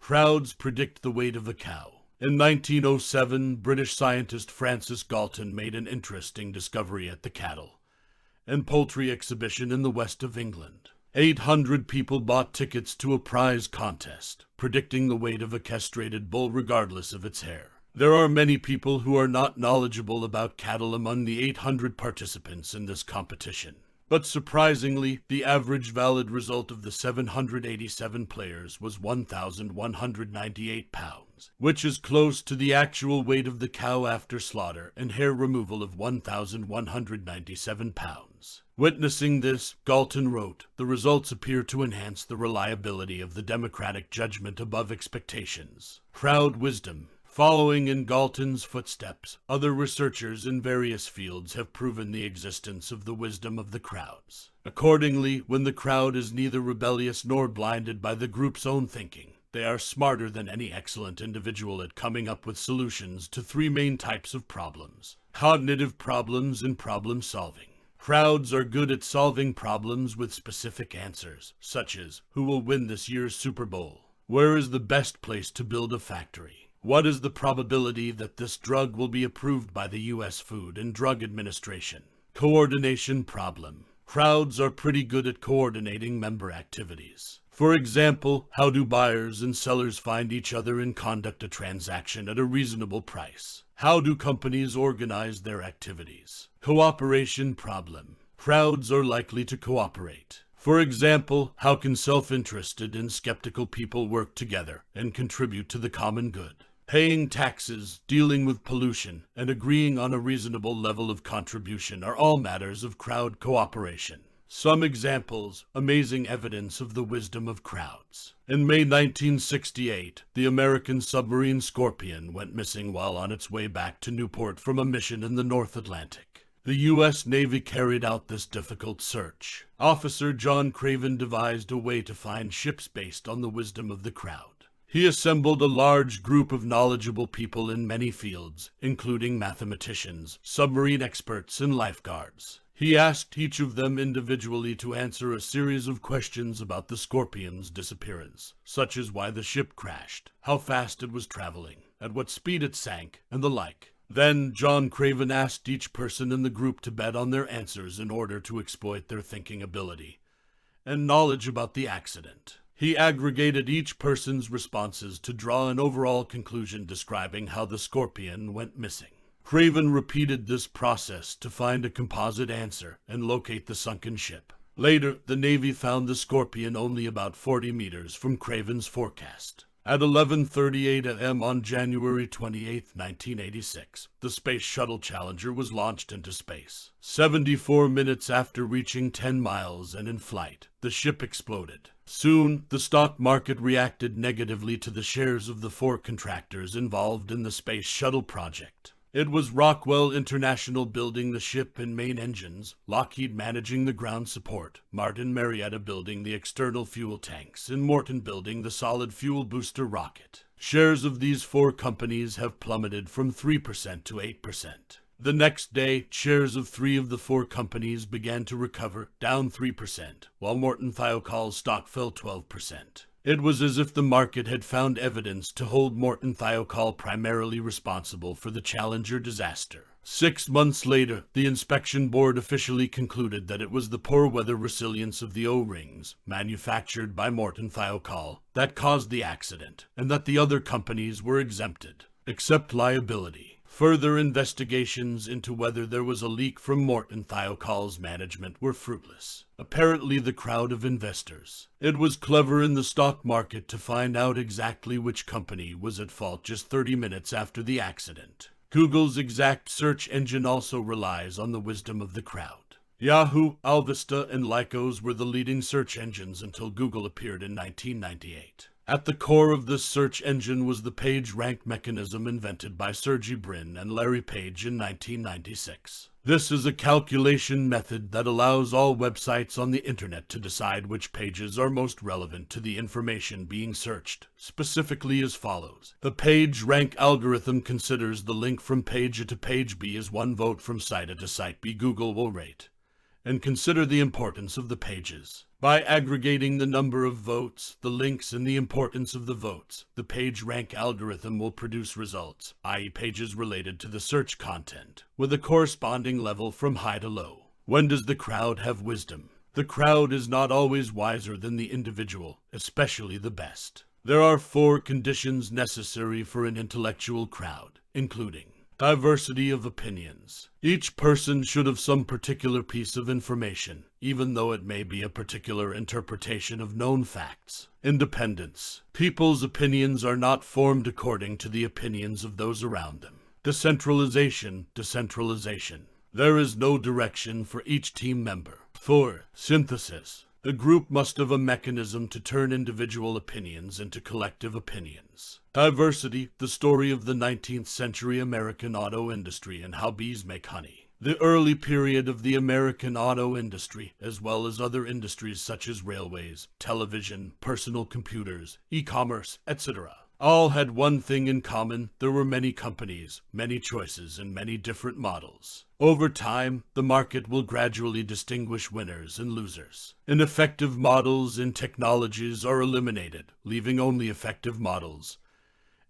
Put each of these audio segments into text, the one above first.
Crowds predict the weight of a cow. In 1907, British scientist Francis Galton made an interesting discovery at the cattle and poultry exhibition in the west of England. 800 people bought tickets to a prize contest, predicting the weight of a castrated bull regardless of its hair. There are many people who are not knowledgeable about cattle among the 800 participants in this competition. But surprisingly, the average valid result of the 787 players was 1,198 pounds, which is close to the actual weight of the cow after slaughter and hair removal of 1,197 pounds. Witnessing this, Galton wrote, "The results appear to enhance the reliability of the democratic judgment above expectations." Crowd wisdom. Following in Galton's footsteps, other researchers in various fields have proven the existence of the wisdom of the crowds. Accordingly, when the crowd is neither rebellious nor blinded by the group's own thinking, they are smarter than any excellent individual at coming up with solutions to three main types of problems: cognitive problems and problem solving. Crowds are good at solving problems with specific answers, such as, who will win this year's Super Bowl? Where is the best place to build a factory? What is the probability that this drug will be approved by the U.S. Food and Drug Administration? Coordination problem. Crowds are pretty good at coordinating member activities. For example, how do buyers and sellers find each other and conduct a transaction at a reasonable price? How do companies organize their activities? Cooperation problem. Crowds are likely to cooperate. For example, how can self-interested and skeptical people work together and contribute to the common good? Paying taxes, dealing with pollution, and agreeing on a reasonable level of contribution are all matters of crowd cooperation. Some examples, amazing evidence of the wisdom of crowds. In May 1968, the American submarine Scorpion went missing while on its way back to Newport from a mission in the North Atlantic. The U.S. Navy carried out this difficult search. Officer John Craven devised a way to find ships based on the wisdom of the crowd. He assembled a large group of knowledgeable people in many fields, including mathematicians, submarine experts, and lifeguards. He asked each of them individually to answer a series of questions about the Scorpion's disappearance, such as why the ship crashed, how fast it was traveling, at what speed it sank, and the like. Then John Craven asked each person in the group to bet on their answers in order to exploit their thinking ability and knowledge about the accident. He aggregated each person's responses to draw an overall conclusion describing how the Scorpion went missing. Craven repeated this process to find a composite answer and locate the sunken ship. Later, the Navy found the Scorpion only about 40 meters from Craven's forecast. At 11:38 a.m. on January 28, 1986, the Space Shuttle Challenger was launched into space. 74 minutes after reaching 10 miles and in flight, the ship exploded. Soon, the stock market reacted negatively to the shares of the four contractors involved in the Space Shuttle project. It was Rockwell International building the ship and main engines, Lockheed managing the ground support, Martin Marietta building the external fuel tanks, and Morton building the solid fuel booster rocket. Shares of these four companies have plummeted from 3% to 8%. The next day, shares of three of the four companies began to recover, down 3%, while Morton Thiokol stock fell 12%. It was as if the market had found evidence to hold Morton Thiokol primarily responsible for the Challenger disaster. 6 months later, the inspection board officially concluded that it was the poor weather resilience of the O-rings, manufactured by Morton Thiokol, that caused the accident, and that the other companies were exempted, except liability. Further investigations into whether there was a leak from Morton Thiokol's management were fruitless. Apparently the crowd of investors. It was clever in the stock market to find out exactly which company was at fault just 30 minutes after the accident. Google's exact search engine also relies on the wisdom of the crowd. Yahoo, Alvista, and Lycos were the leading search engines until Google appeared in 1998. At the core of this search engine was the page rank mechanism invented by Sergey Brin and Larry Page in 1996. This is a calculation method that allows all websites on the internet to decide which pages are most relevant to the information being searched, specifically as follows. The page rank algorithm considers the link from page A to page B as one vote from site A to site B. Google will rate and consider the importance of the pages. By aggregating the number of votes, the links, and the importance of the votes, the PageRank algorithm will produce results, i.e. pages related to the search content, with a corresponding level from high to low. When does the crowd have wisdom? The crowd is not always wiser than the individual, especially the best. There are 4 conditions necessary for an intellectual crowd, including diversity of opinions. Each person should have some particular piece of information, even though it may be a particular interpretation of known facts. Independence. People's opinions are not formed according to the opinions of those around them. Decentralization. There is no direction for each team member. 4. Synthesis. A group must have a mechanism to turn individual opinions into collective opinions. Diversity, the story of the 19th century American auto industry and how bees make honey. The early period of the American auto industry, as well as other industries such as railways, television, personal computers, e-commerce, etc., all had one thing in common: there were many companies, many choices, and many different models. Over time, the market will gradually distinguish winners and losers. Ineffective models and technologies are eliminated, leaving only effective models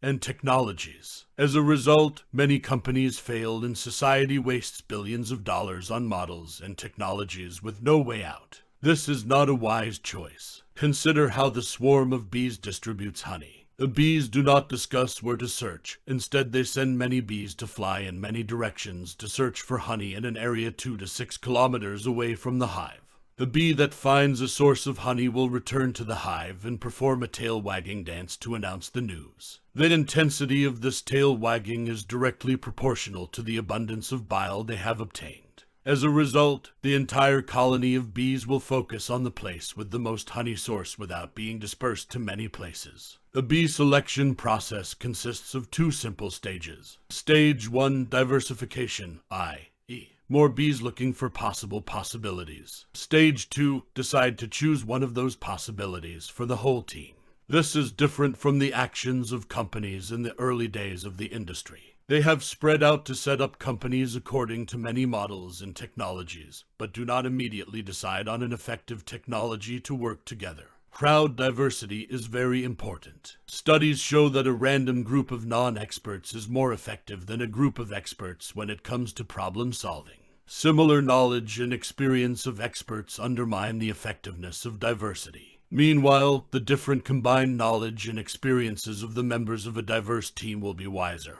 and technologies. As a result, many companies fail and society wastes billions of dollars on models and technologies with no way out. This is not a wise choice. Consider how the swarm of bees distributes honey. The bees do not discuss where to search. Instead, they send many bees to fly in many directions to search for honey in an area 2 to 6 kilometers away from the hive. The bee that finds a source of honey will return to the hive and perform a tail-wagging dance to announce the news. The intensity of this tail-wagging is directly proportional to the abundance of bile they have obtained. As a result, the entire colony of bees will focus on the place with the most honey source without being dispersed to many places. The bee selection process consists of 2 simple stages. Stage 1, diversification, i.e. more bees looking for possible possibilities. Stage 2, decide to choose one of those possibilities for the whole team. This is different from the actions of companies in the early days of the industry. They have spread out to set up companies according to many models and technologies, but do not immediately decide on an effective technology to work together. Crowd diversity is very important. Studies show that a random group of non-experts is more effective than a group of experts when it comes to problem solving. Similar knowledge and experience of experts undermine the effectiveness of diversity. Meanwhile, the different combined knowledge and experiences of the members of a diverse team will be wiser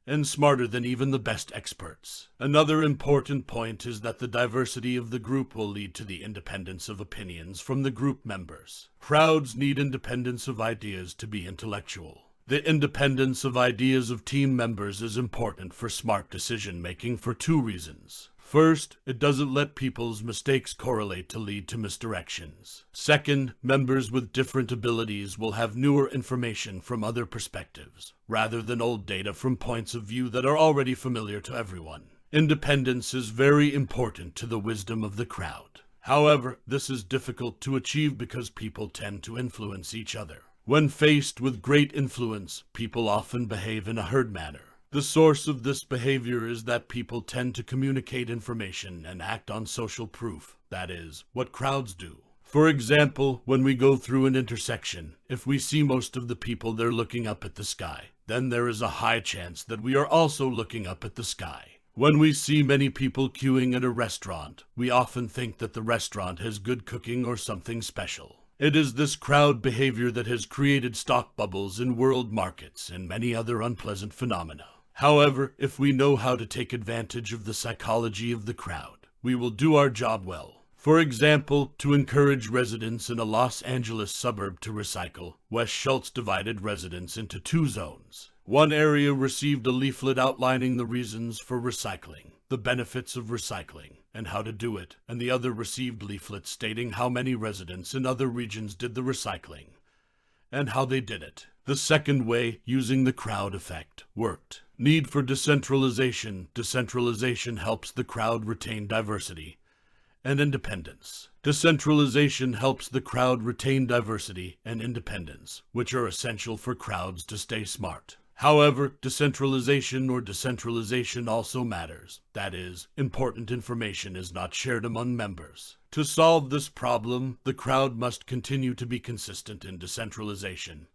and smarter than even the best experts. Another important point is that the diversity of the group will lead to the independence of opinions from the group members. Crowds need independence of ideas to be intellectual. The independence of ideas of team members is important for smart decision-making for 2 reasons. First, it doesn't let people's mistakes correlate to lead to misdirections. Second, members with different abilities will have newer information from other perspectives, rather than old data from points of view that are already familiar to everyone. Independence is very important to the wisdom of the crowd. However, this is difficult to achieve because people tend to influence each other. When faced with great influence, people often behave in a herd manner. The source of this behavior is that people tend to communicate information and act on social proof, that is, what crowds do. For example, when we go through an intersection, if we see most of the people there looking up at the sky, then there is a high chance that we are also looking up at the sky. When we see many people queuing at a restaurant, we often think that the restaurant has good cooking or something special. It is this crowd behavior that has created stock bubbles in world markets and many other unpleasant phenomena. However, if we know how to take advantage of the psychology of the crowd, we will do our job well. For example, to encourage residents in a Los Angeles suburb to recycle, Wes Schultz divided residents into 2 zones. One area received a leaflet outlining the reasons for recycling, the benefits of recycling, and how to do it, and the other received leaflets stating how many residents in other regions did the recycling, and how they did it. The second way, using the crowd effect, worked. Need for decentralization. Decentralization helps the crowd retain diversity and independence. Decentralization helps the crowd retain diversity and independence, which are essential for crowds to stay smart. However, decentralization or decentralization also matters. That is, important information is not shared among members. To solve this problem, the crowd must continue to be consistent in decentralization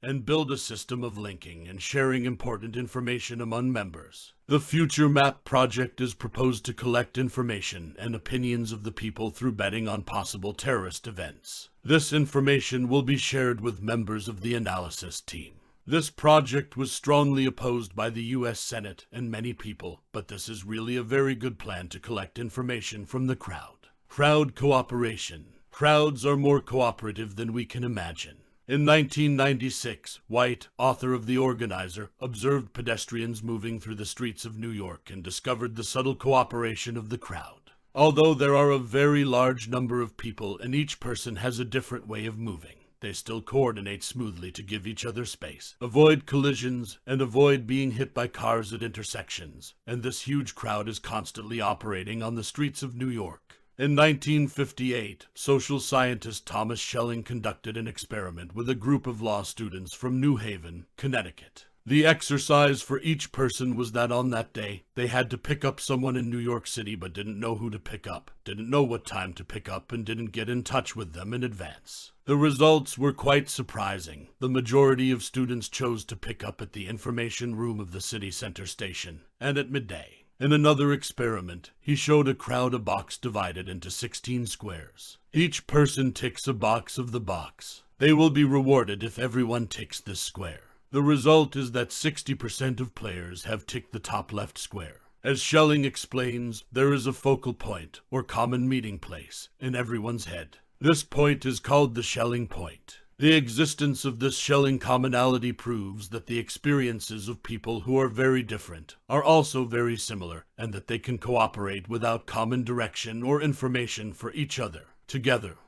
and build a system of linking and sharing important information among members. The Future Map project is proposed to collect information and opinions of the people through betting on possible terrorist events. This information will be shared with members of the analysis team. This project was strongly opposed by the US Senate and many people, but this is really a very good plan to collect information from the crowd. Crowd cooperation. Crowds are more cooperative than we can imagine. In 1996, White, author of The Organizer, observed pedestrians moving through the streets of New York and discovered the subtle cooperation of the crowd. Although there are a very large number of people and each person has a different way of moving, they still coordinate smoothly to give each other space, avoid collisions, and avoid being hit by cars at intersections. And this huge crowd is constantly operating on the streets of New York. In 1958, social scientist Thomas Schelling conducted an experiment with a group of law students from New Haven, Connecticut. The exercise for each person was that on that day, they had to pick up someone in New York City but didn't know who to pick up, didn't know what time to pick up, and didn't get in touch with them in advance. The results were quite surprising. The majority of students chose to pick up at the information room of the city center station, and at midday. In another experiment, he showed a crowd a box divided into 16 squares. Each person ticks a box of the box. They will be rewarded if everyone ticks this square. The result is that 60% of players have ticked the top left square. As Schelling explains, there is a focal point, or common meeting place, in everyone's head. This point is called the Schelling point. The existence of this Schelling commonality proves that the experiences of people who are very different are also very similar, and that they can cooperate without common direction or information for each other. Together,